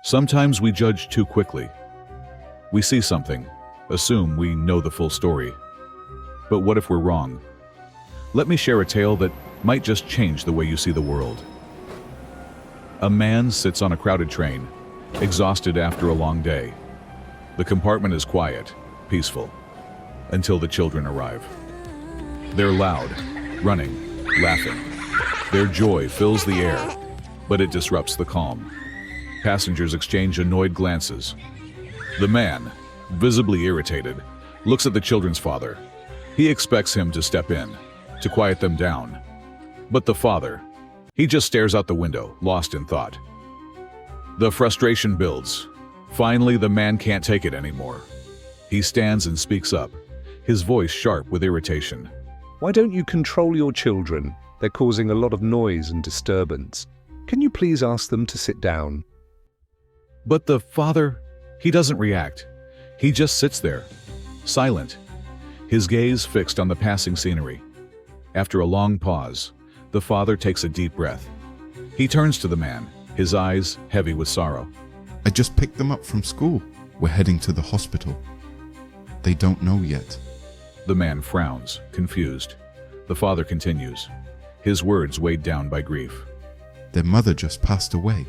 Sometimes we judge too quickly. We see something, assume we know the full story. But what if we're wrong? Let me share a tale that might just change the way you see the world. A man sits on a crowded train, exhausted after a long day. The compartment is quiet, peaceful, until the children arrive. They're loud, running, laughing. Their joy fills the air, but it disrupts the calm. Passengers exchange annoyed glances. The man, visibly irritated, looks at the children's father. He expects him to step in, to quiet them down. But the father, he just stares out the window, lost in thought. The frustration builds. Finally, the man can't take it anymore. He stands and speaks up, his voice sharp with irritation. Why don't you control your children? They're causing a lot of noise and disturbance. Can you please ask them to sit down? But the father, he doesn't react. He just sits there, silent, his gaze fixed on the passing scenery. After a long pause, the father takes a deep breath. He turns to the man, his eyes heavy with sorrow. I just picked them up from school. We're heading to the hospital. They don't know yet. The man frowns, confused. The father continues, his words weighed down by grief. Their mother just passed away.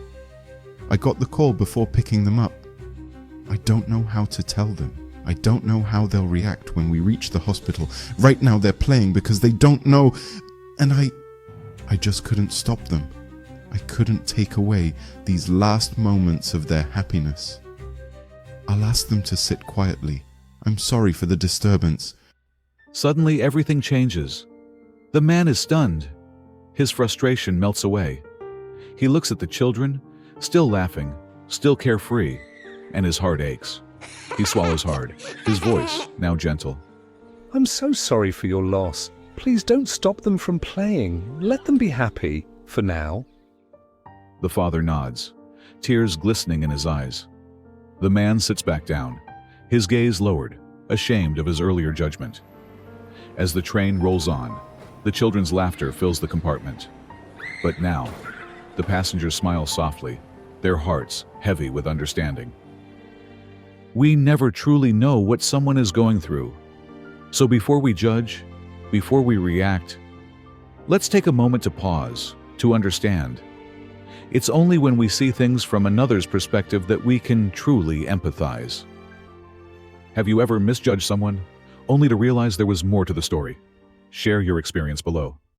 I got the call before picking them up. I don't know how to tell them. I don't know how they'll react when we reach the hospital. Right now they're playing because they don't know. And I just couldn't stop them. I couldn't take away these last moments of their happiness. I'll ask them to sit quietly. I'm sorry for the disturbance. Suddenly everything changes. The man is stunned. His frustration melts away. He looks at the children, still laughing, still carefree, and his heart aches. He swallows hard, his voice now gentle. I'm so sorry for your loss. Please don't stop them from playing. Let them be happy, for now. The father nods, tears glistening in his eyes. The man sits back down, his gaze lowered, ashamed of his earlier judgment. As the train rolls on, the children's laughter fills the compartment. But now, the passengers smile softly, their hearts heavy with understanding. We never truly know what someone is going through. So before we judge, before we react, let's take a moment to pause, to understand. It's only when we see things from another's perspective that we can truly empathize. Have you ever misjudged someone, only to realize there was more to the story? Share your experience below.